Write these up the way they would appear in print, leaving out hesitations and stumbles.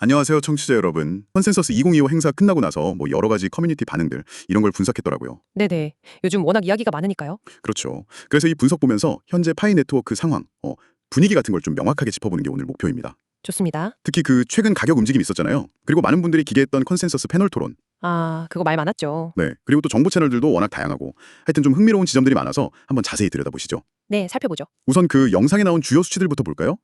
안녕하세요, 청취자 여러분. 컨센서스 2025 행사 끝나고 나서 여러 가지 커뮤니티 반응들 이런 걸 분석했더라고요. 네네. 요즘 워낙 이야기가 많으니까요. 그렇죠. 그래서 이 분석 보면서 현재 파이 네트워크 상황, 분위기 같은 걸 좀 명확하게 짚어보는 게 오늘 목표입니다. 좋습니다. 특히 그 최근 가격 움직임이 있었잖아요. 그리고 많은 분들이 기대했던 컨센서스 패널 토론. 아, 그거 말 많았죠. 네. 그리고 또 정보 채널들도 워낙 다양하고 하여튼 좀 흥미로운 지점들이 많아서 한번 자세히 들여다보시죠. 네, 살펴보죠. 우선 그 영상에 나온 주요 수치들부터 볼까요?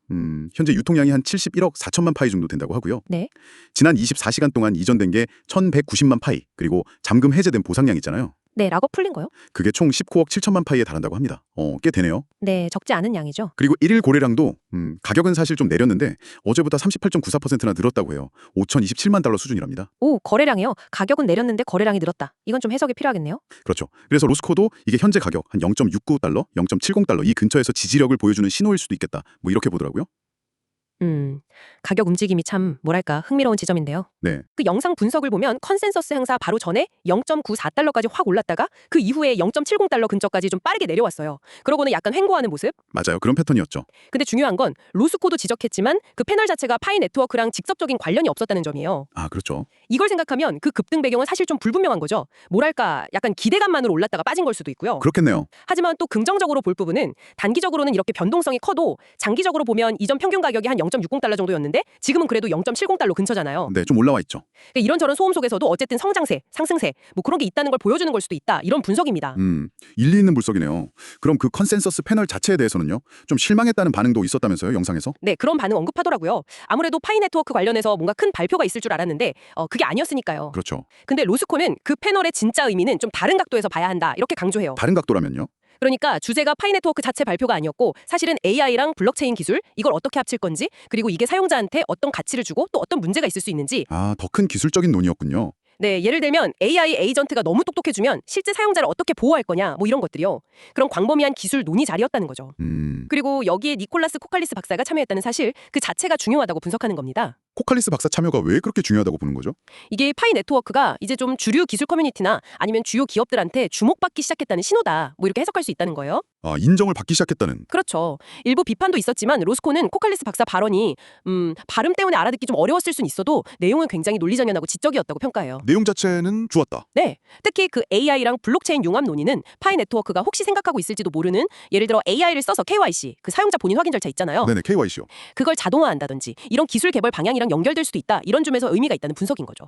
현재 유통량이 한 71억 4천만 파이 정도 된다고 하고요. 네. 지난 24시간 동안 이전된 게 1190만 파이, 그리고 잠금 해제된 보상량 있잖아요. 네, 락업 풀린 거요? 그게 총 19억 7천만 파이에 달한다고 합니다. 꽤 되네요. 네, 적지 않은 양이죠. 그리고 1일 거래량도 가격은 사실 좀 내렸는데 어제보다 38.94%나 늘었다고 해요. 5,027만 달러 수준이랍니다. 오, 거래량이요? 가격은 내렸는데 거래량이 늘었다. 이건 좀 해석이 필요하겠네요. 그렇죠. 그래서 로스코도 이게 현재 가격 한 0.69달러, 0.70달러 이 근처에서 지지력을 보여주는 신호일 수도 있겠다. 이렇게 보더라고요. 가격 움직임이 참 뭐랄까 흥미로운 지점인데요. 네. 그 영상 분석을 보면 컨센서스 행사 바로 전에 0.94달러까지 확 올랐다가 그 이후에 0.70달러 근처까지 좀 빠르게 내려왔어요. 그러고는 약간 횡보하는 모습? 맞아요. 그런 패턴이었죠. 근데 중요한 건 로스코도 지적했지만 그 패널 자체가 파이 네트워크랑 직접적인 관련이 없었다는 점이에요. 아, 그렇죠. 이걸 생각하면 그 급등 배경은 사실 좀 불분명한 거죠. 뭐랄까 약간 기대감만으로 올랐다가 빠진 걸 수도 있고요. 그렇겠네요. 하지만 또 긍정적으로 볼 부분은 단기적으로는 이렇게 변동성이 커도 장기적으로 보면 이전 평균 가격이 한 0.60달러 정도였는데 지금은 그래도 0.70달러 근처잖아요. 네, 좀 올라와 있죠. 그러니까 이런저런 소음 속에서도 어쨌든 성장세, 상승세 그런 게 있다는 걸 보여주는 걸 수도 있다. 이런 분석입니다. 일리 있는 분석이네요. 그럼 그 컨센서스 패널 자체에 대해서는요? 좀 실망했다는 반응도 있었다면서요, 영상에서? 네, 그런 반응 언급하더라고요. 아무래도 파이 네트워크 관련해서 뭔가 큰 발표가 있을 줄 알았는데 그게 아니었으니까요. 그렇죠. 근데 로스코는 그 패널의 진짜 의미는 좀 다른 각도에서 봐야 한다. 이렇게 강조해요. 다른 각도라면요? 그러니까 주제가 파이 네트워크 자체 발표가 아니었고 사실은 AI랑 블록체인 기술 이걸 어떻게 합칠 건지 그리고 이게 사용자한테 어떤 가치를 주고 또 어떤 문제가 있을 수 있는지 아, 더 큰 기술적인 논의였군요. 네, 예를 들면 AI 에이전트가 너무 똑똑해지면 실제 사용자를 어떻게 보호할 거냐 이런 것들이요. 그런 광범위한 기술 논의 자리였다는 거죠. 그리고 여기에 니콜라스 코칼리스 박사가 참여했다는 사실 그 자체가 중요하다고 분석하는 겁니다. 코칼리스 박사 참여가 왜 그렇게 중요하다고 보는 거죠? 이게 파이 네트워크가 이제 좀 주류 기술 커뮤니티나 아니면 주요 기업들한테 주목받기 시작했다는 신호다. 이렇게 해석할 수 있다는 거예요. 아, 인정을 받기 시작했다는. 그렇죠. 일부 비판도 있었지만 로스코는 코칼리스 박사 발언이 발음 때문에 알아듣기 좀 어려웠을 순 있어도 내용은 굉장히 논리정연하고 지적이었다고 평가해요. 내용 자체는 좋았다. 네, 특히 그 AI랑 블록체인 융합 논의는 파이 네트워크가 혹시 생각하고 있을지도 모르는 예를 들어 AI를 써서 KYC, 그 사용자 본인 확인 절차 있잖아요. 네네, KYC요. 그걸 자동화한다든지 이런 기술 개발 방향이랑 연결될 수도 있다. 이런 점에서 의미가 있다는 분석인 거죠.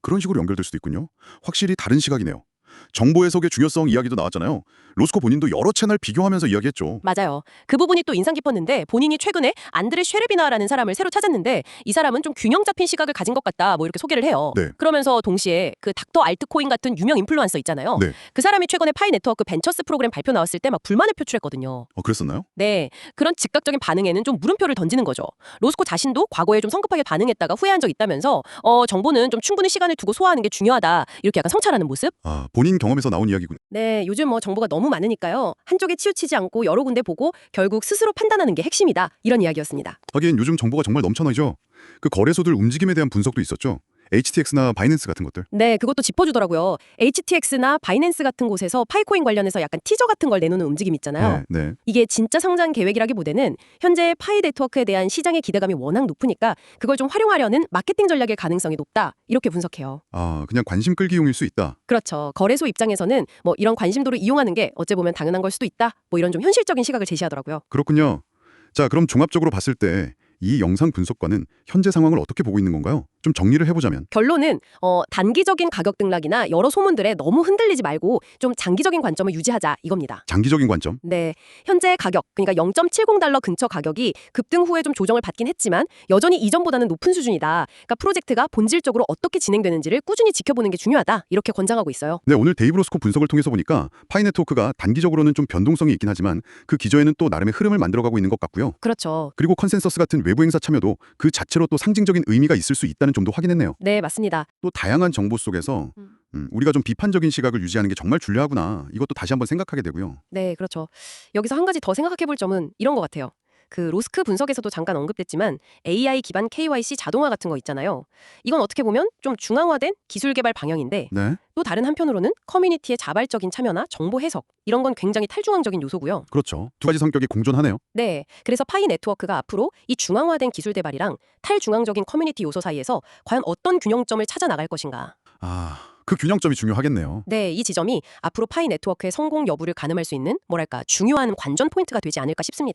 그런 식으로 연결될 수도 있군요. 확실히 다른 시각이네요. 정보 해석의 중요성 이야기도 나왔잖아요. 로스코 본인도 여러 채널 비교하면서 이야기했죠. 맞아요. 그 부분이 또 인상 깊었는데 본인이 최근에 안드레 쉐르비나라는 사람을 새로 찾았는데 이 사람은 좀 균형 잡힌 시각을 가진 것 같다 이렇게 소개를 해요. 네. 그러면서 동시에 그 닥터 알트코인 같은 유명 인플루언서 있잖아요. 네. 그 사람이 최근에 파이 네트워크 벤처스 프로그램 발표 나왔을 때 막 불만을 표출했거든요. 그랬었나요? 네, 그런 즉각적인 반응에는 좀 물음표를 던지는 거죠. 로스코 자신도 과거에 좀 성급하게 반응했다가 후회한 적 있다면서 정보는 좀 충분히 시간을 두고 소화하는 게 중요하다. 이렇게 약간 성찰하는 모습? 본인 경험에서 나온 이야기군요. 네, 요즘 정보가 너무 많으니까요. 한쪽에 치우치지 않고 여러 군데 보고 결국 스스로 판단하는 게 핵심이다. 이런 이야기였습니다. 하긴 요즘 정보가 정말 넘쳐나죠. 그 거래소들 움직임에 대한 분석도 있었죠. HTX나 바이낸스 같은 것들. 네, 그것도 짚어주더라고요. HTX나 바이낸스 같은 곳에서 파이코인 관련해서 약간 티저 같은 걸 내놓는 움직임 있잖아요. 네. 이게 진짜 성장 계획이라기보다는 현재 파이 네트워크에 대한 시장의 기대감이 워낙 높으니까 그걸 좀 활용하려는 마케팅 전략의 가능성이 높다. 이렇게 분석해요. 그냥 관심 끌기용일 수 있다. 그렇죠. 거래소 입장에서는 이런 관심도를 이용하는 게 어찌 보면 당연한 걸 수도 있다. 이런 좀 현실적인 시각을 제시하더라고요. 그렇군요. 자, 그럼 종합적으로 봤을 때 이 영상 분석과는 현재 상황을 어떻게 보고 있는 건가요? 좀 정리를 해보자면. 결론은 단기적인 가격 등락이나 여러 소문들에 너무 흔들리지 말고 좀 장기적인 관점을 유지하자 이겁니다. 장기적인 관점. 네, 현재 가격, 그러니까 0.70달러 근처 가격이 급등 후에 좀 조정을 받긴 했지만 여전히 이전보다는 높은 수준이다. 그러니까 프로젝트가 본질적으로 어떻게 진행되는지를 꾸준히 지켜보는 게 중요하다. 이렇게 권장하고 있어요. 네, 오늘 데이브로스코 분석을 통해서 보니까 파이 네트워크가 단기적으로는 좀 변동성이 있긴 하지만 그 기저에는 또 나름의 흐름을 만들어가고 있는 것 같고요. 그렇죠. 그리고 컨센서스 같은 외부 행사 참여도 그 자체로 또 상징적인 의미가 있을 수 있다는 점도 확인했네요. 네, 맞습니다. 또 다양한 정보 속에서 우리가 좀 비판적인 시각을 유지하는 게 정말 중요하구나. 이것도 다시 한번 생각하게 되고요. 네, 그렇죠. 여기서 한 가지 더 생각해 볼 점은 이런 것 같아요. 그 로스크 분석에서도 잠깐 언급됐지만 AI 기반 KYC 자동화 같은 거 있잖아요. 이건 어떻게 보면 좀 중앙화된 기술 개발 방향인데 네, 또 다른 한편으로는 커뮤니티의 자발적인 참여나 정보 해석 이런 건 굉장히 탈중앙적인 요소고요. 그렇죠. 두 가지 성격이 공존하네요. 네, 그래서 파이 네트워크가 앞으로 이 중앙화된 기술 개발이랑 탈중앙적인 커뮤니티 요소 사이에서 과연 어떤 균형점을 찾아 나갈 것인가. 아, 그 균형점이 중요하겠네요. 네, 이 지점이 앞으로 파이 네트워크의 성공 여부를 가늠할 수 있는 뭐랄까 중요한 관전 포인트가 되지 않을까 싶습니다.